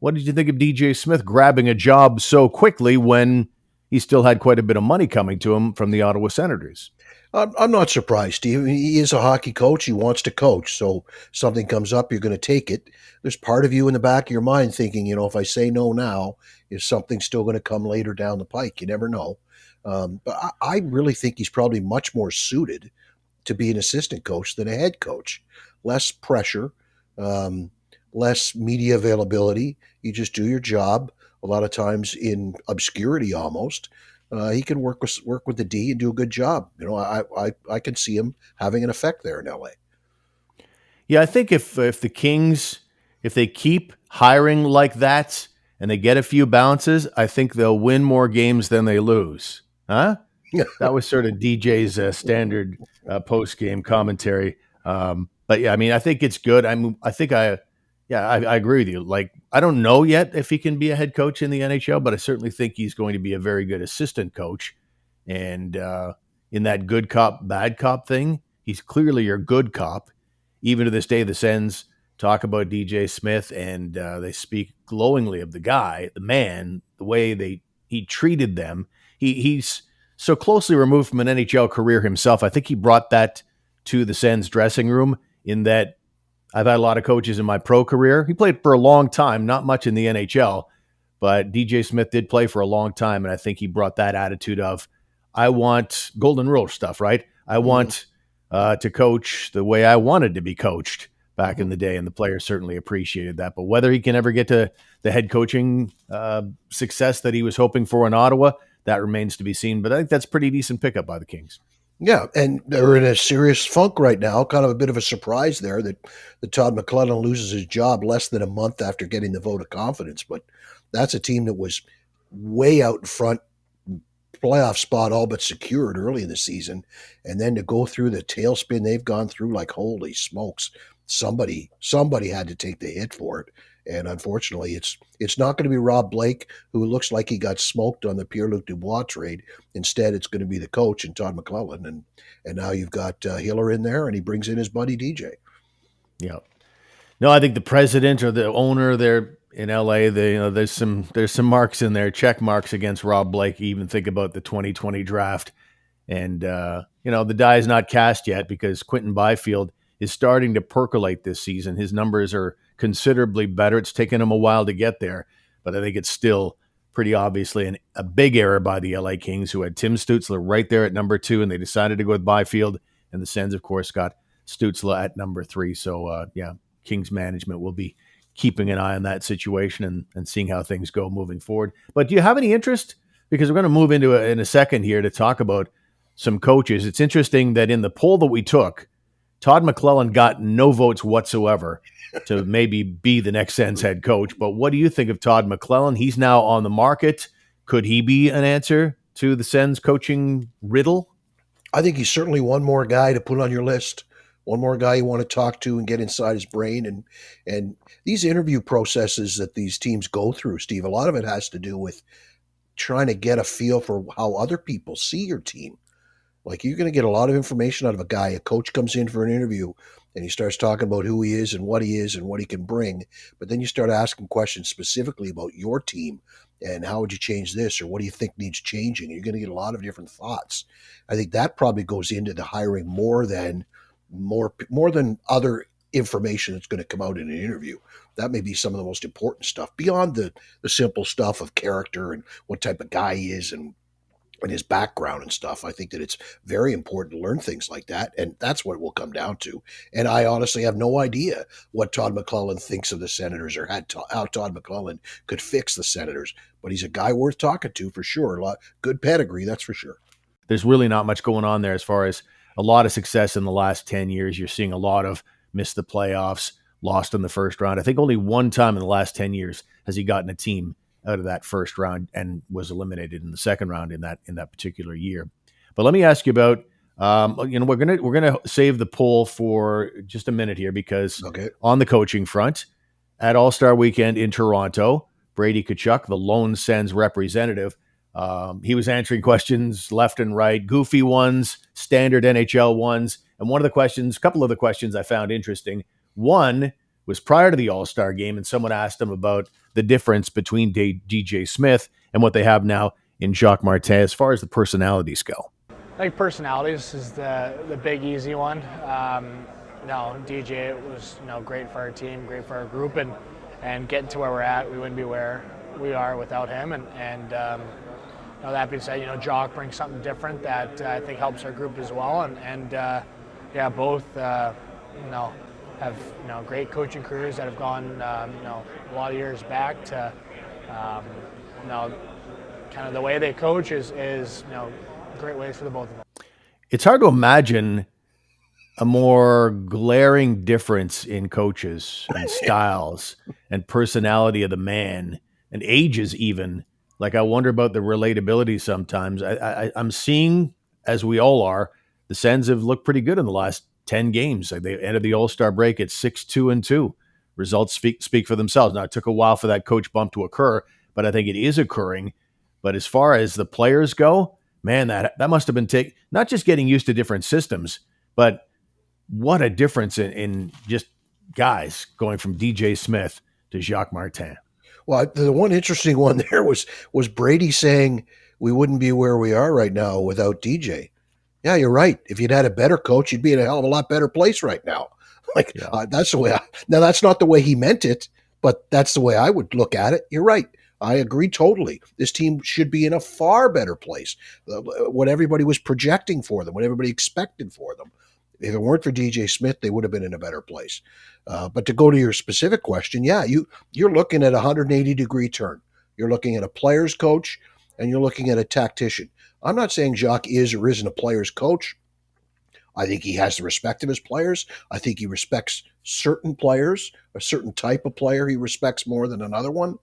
what did you think of DJ Smith grabbing a job so quickly when he still had quite a bit of money coming to him from the Ottawa Senators? I'm not surprised, Steve. He is a hockey coach. He wants to coach. So something comes up, you're going to take it. There's part of you in the back of your mind thinking, if I say no now, is something still going to come later down the pike? You never know. But I really think he's probably much more suited to be an assistant coach than a head coach. Less pressure, um, less media availability. You just do your job. A lot of times in obscurity, almost. He can work with the D and do a good job. I can see him having an effect there in LA. Yeah, I think if the Kings, if they keep hiring like that and they get a few bounces, I think they'll win more games than they lose. Huh? That was sort of DJ's standard post game commentary. But yeah, I mean, I think it's good. I agree with you. Like, I don't know yet if he can be a head coach in the NHL, but I certainly think he's going to be a very good assistant coach. And in that good cop, bad cop thing, he's clearly your good cop. Even to this day, the Sens talk about DJ Smith and they speak glowingly of the guy, the man, the way he treated them. He's so closely removed from an NHL career himself. I think he brought that to the Sens dressing room in that I've had a lot of coaches in my pro career. He played for a long time, not much in the NHL, but DJ Smith did play for a long time. And I think he brought that attitude of, I want golden rule stuff, right? I want to coach the way I wanted to be coached back in the day. And the players certainly appreciated that. But whether he can ever get to the head coaching success that he was hoping for in Ottawa, that remains to be seen. But I think that's a pretty decent pickup by the Kings. Yeah, and they're in a serious funk right now. Kind of a bit of a surprise there that Todd McLellan loses his job less than a month after getting the vote of confidence. But that's a team that was way out in front, playoff spot all but secured early in the season, and then to go through the tailspin they've gone through, like holy smokes, somebody had to take the hit for it. And unfortunately, it's not going to be Rob Blake, who looks like he got smoked on the Pierre-Luc Dubois trade. Instead, it's going to be the coach and Todd McLellan, and now you've got Hiller in there, and he brings in his buddy DJ. Yeah. No, I think the president or the owner there in LA, there's some marks in there, check marks against Rob Blake. You even think about the 2020 draft, and the die is not cast yet because Quentin Byfield is starting to percolate this season. His numbers are considerably better. It's taken him a while to get there, but I think it's still pretty obviously a big error by the LA Kings, who had Tim Stützle right there at number 2, and they decided to go with Byfield, and the Sens, of course, got Stützle at number 3. So, Kings management will be keeping an eye on that situation and seeing how things go moving forward. But do you have any interest? Because we're going to move into in a second here to talk about some coaches. It's interesting that in the poll that we took, Todd McLellan got no votes whatsoever to maybe be the next Sens head coach. But what do you think of Todd McLellan? He's now on the market. Could he be an answer to the Sens coaching riddle? I think he's certainly one more guy to put on your list. One more guy you want to talk to and get inside his brain. And these interview processes that these teams go through, Steve, a lot of it has to do with trying to get a feel for how other people see your team. Like, you're going to get a lot of information out of a guy. A coach comes in for an interview and he starts talking about who he is and what he can bring. But then you start asking questions specifically about your team and how would you change this, or what do you think needs changing? You're going to get a lot of different thoughts. I think that probably goes into the hiring more than other information that's going to come out in an interview. That may be some of the most important stuff beyond the simple stuff of character and what type of guy he is and his background and stuff. I think that it's very important to learn things like that, and that's what it will come down to. And I honestly have no idea what Todd McLellan thinks of the Senators or how Todd McLellan could fix the Senators, but he's a guy worth talking to for sure. Good pedigree, that's for sure. There's really not much going on there as far as a lot of success in the last 10 years. You're seeing a lot of missed the playoffs, lost in the first round. I think only one time in the last 10 years has he gotten a team out of that first round and was eliminated in the second round in that particular year. But let me ask you about, we're gonna save the poll for just a minute here because on the coaching front, at All-Star Weekend in Toronto, Brady Tkachuk, the lone Sens representative, he was answering questions left and right, goofy ones, standard NHL ones. And a couple of the questions I found interesting. One was prior to the All-Star game, and someone asked him about the difference between DJ Smith and what they have now in Jacques Martin as far as the personalities go. I think personalities is the big easy one. No, DJ was great for our team, great for our group, and getting to where we're at, we wouldn't be where we are without him. And that being said, Jock brings something different that I think helps our group as well. And both have great coaching careers that have gone a lot of years back to kind of the way they coach is great ways for the both of them. It's hard to imagine a more glaring difference in coaches and styles and personality of the man and ages even. Like, I wonder about the relatability sometimes. I'm seeing, as we all are, the Sens have looked pretty good in the last 10 games. Like, they ended the All-Star break at 6-2-2. Results speak for themselves. Now, it took a while for that coach bump to occur, but I think it is occurring. But as far as the players go, man, that must have been not just getting used to different systems, but what a difference in just guys going from DJ Smith to Jacques Martin. Well, the one interesting one there was Brady saying we wouldn't be where we are right now without DJ. Yeah, you're right. If you'd had a better coach, you'd be in a hell of a lot better place right now. That's the way. Now, that's not the way he meant it, but that's the way I would look at it. You're right. I agree totally. This team should be in a far better place. What everybody was projecting for them, what everybody expected for them. If it weren't for DJ Smith, they would have been in a better place. But to go to your specific question, yeah, you're looking at a 180-degree turn. You're looking at a player's coach, and you're looking at a tactician. I'm not saying Jacques is or isn't a player's coach. I think he has the respect of his players. I think he respects certain players, a certain type of player he respects more than another one.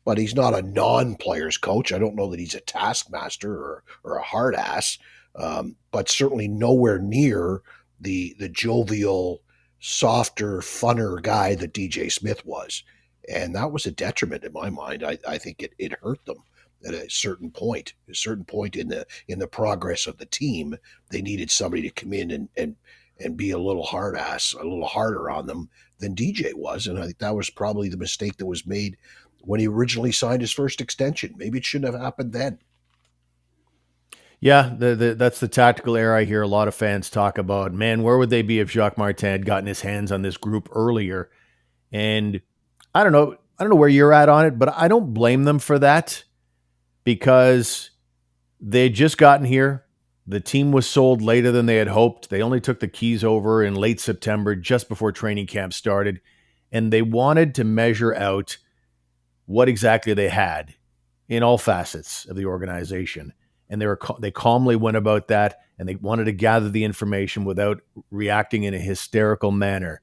But he's not a non-player's coach. I don't know that he's a taskmaster or a hard ass, but certainly nowhere near the jovial, softer, funner guy that DJ Smith was. And that was a detriment in my mind. I think it hurt them at a certain point. A certain point in the progress of the team, they needed somebody to come in and be a little hard ass, a little harder on them than DJ was. And I think that was probably the mistake that was made when he originally signed his first extension. Maybe it shouldn't have happened then. Yeah, that's the tactical error I hear a lot of fans talk about. Man, where would they be if Jacques Martin had gotten his hands on this group earlier? And I don't know where you're at on it, but I don't blame them for that because they had just gotten here. The team was sold later than they had hoped. They only took the keys over in late September, just before training camp started, and they wanted to measure out what exactly they had in all facets of the organization. And they calmly went about that, and they wanted to gather the information without reacting in a hysterical manner.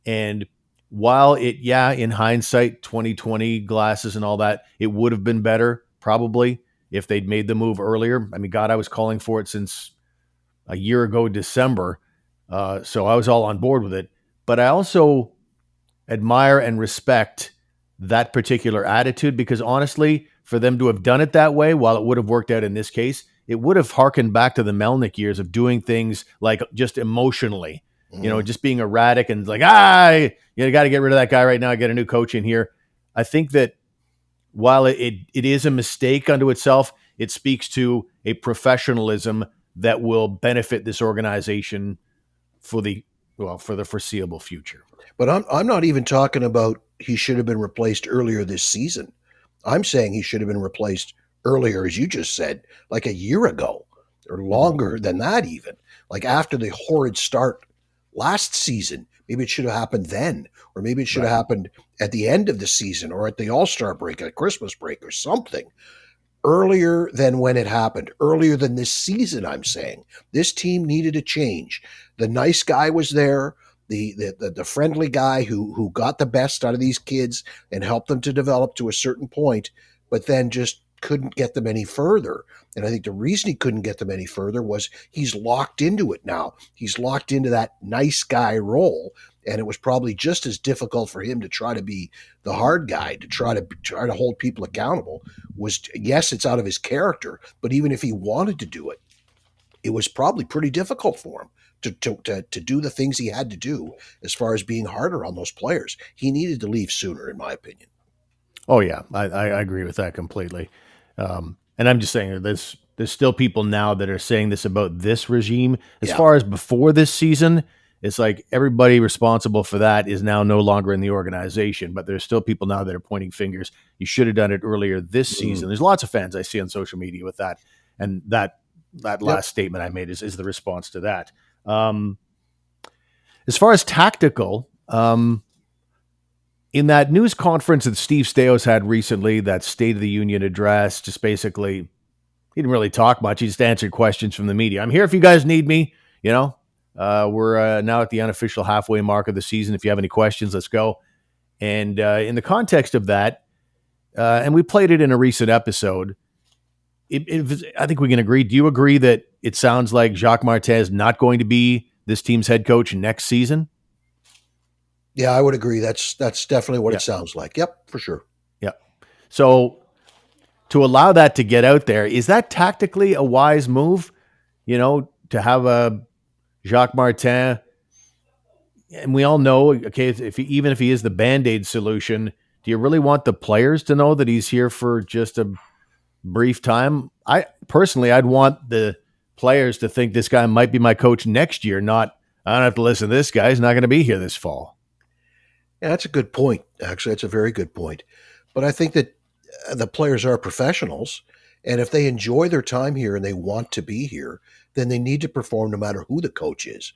And while in hindsight, 2020 glasses and all that, it would have been better probably if they'd made the move earlier. I mean, God, I was calling for it since a year ago, December. So I was all on board with it. But I also admire and respect that particular attitude because honestly, for them to have done it that way, while it would have worked out in this case, it would have harkened back to the Melnick years of doing things like just emotionally, just being erratic and like, you got to get rid of that guy right now, get a new coach in here. I think that while it is a mistake unto itself, it speaks to a professionalism that will benefit this organization for the foreseeable future. But I'm not even talking about he should have been replaced earlier this season. I'm saying he should have been replaced earlier, as you just said, like a year ago or longer than that even. Like after the horrid start last season, maybe it should have happened then, or maybe it should have happened at the end of the season or at the All-Star break, at Christmas break or something. Earlier than when it happened, earlier than this season, I'm saying. This team needed a change. The nice guy was there. The friendly guy who got the best out of these kids and helped them to develop to a certain point, but then just couldn't get them any further. And I think the reason he couldn't get them any further was he's locked into it now. He's locked into that nice guy role, and it was probably just as difficult for him to try to be the hard guy, to try to hold people accountable. Yes, it's out of his character, but even if he wanted to do it, it was probably pretty difficult for him to do the things he had to do as far as being harder on those players. He needed to leave sooner, in my opinion. Oh yeah, I agree with that completely. And I'm just saying there's still people now that are saying this about this regime. As Yeah. far as before this season, it's like everybody responsible for that is now no longer in the organization. But there's still people now that are pointing fingers. You should have done it earlier this season. There's lots of fans I see on social media with that, and that last statement I made is the response to that. As far as tactical, in that news conference that Steve Stais had recently, that State of the Union address, just basically, he didn't really talk much. He just answered questions from the media. I'm here if you guys need me. We're now at the unofficial halfway mark of the season. If you have any questions, let's go. And in the context of that, and we played it in a recent episode, I think we can agree. Do you agree that it sounds like Jacques Martin is not going to be this team's head coach next season? Yeah, I would agree. That's definitely what it sounds like. Yep, for sure. Yep. So to allow that to get out there, is that tactically a wise move? To have a Jacques Martin, and we all know, okay, even if he is the Band-Aid solution, do you really want the players to know that he's here for just a brief time? I'd want the players to think this guy might be my coach next year, not I don't have to listen to this guy. He's not going to be here this fall. Yeah, that's a good point. Actually, that's a very good point. But I think that the players are professionals, and if they enjoy their time here and they want to be here, then they need to perform no matter who the coach is.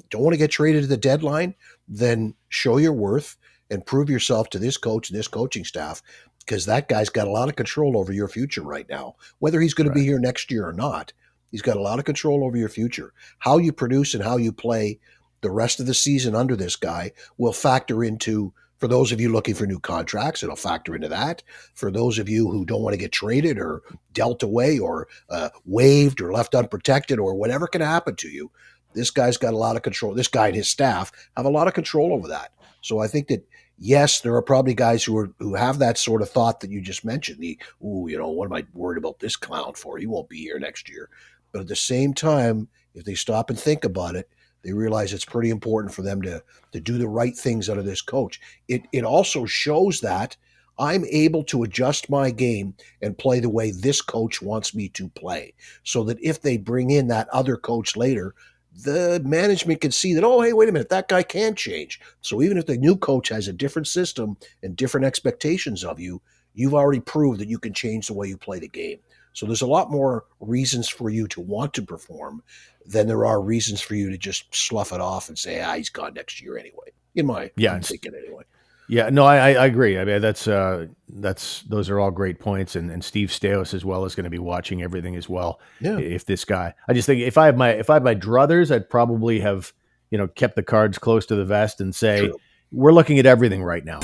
Don't want to get traded at the deadline? Then show your worth and prove yourself to this coach and this coaching staff, because that guy's got a lot of control over your future right now. Whether he's going to be here next year or not, he's got a lot of control over your future. How you produce and how you play the rest of the season under this guy will factor into, for those of you looking for new contracts, it'll factor into that. For those of you who don't want to get traded or dealt away or waived or left unprotected or whatever can happen to you, this guy's got a lot of control. This guy and his staff have a lot of control over that. So I think that, yes, there are probably guys who have that sort of thought that you just mentioned. What am I worried about this clown for? He won't be here next year. But at the same time, if they stop and think about it, they realize it's pretty important for them to do the right things under this coach. It also shows that I'm able to adjust my game and play the way this coach wants me to play, so that if they bring in that other coach later, the management can see that, oh, hey, wait a minute, that guy can change. So even if the new coach has a different system and different expectations of you, you've already proved that you can change the way you play the game. So there's a lot more reasons for you to want to perform than there are reasons for you to just slough it off and say, he's gone next year anyway. I'm thinking anyway. Yeah, no, I agree. I mean, those are all great points, and Steve Stais as well is going to be watching everything as well. Yeah. If this guy, I just think if I had my druthers, I'd probably have kept the cards close to the vest and say, we're looking at everything right now.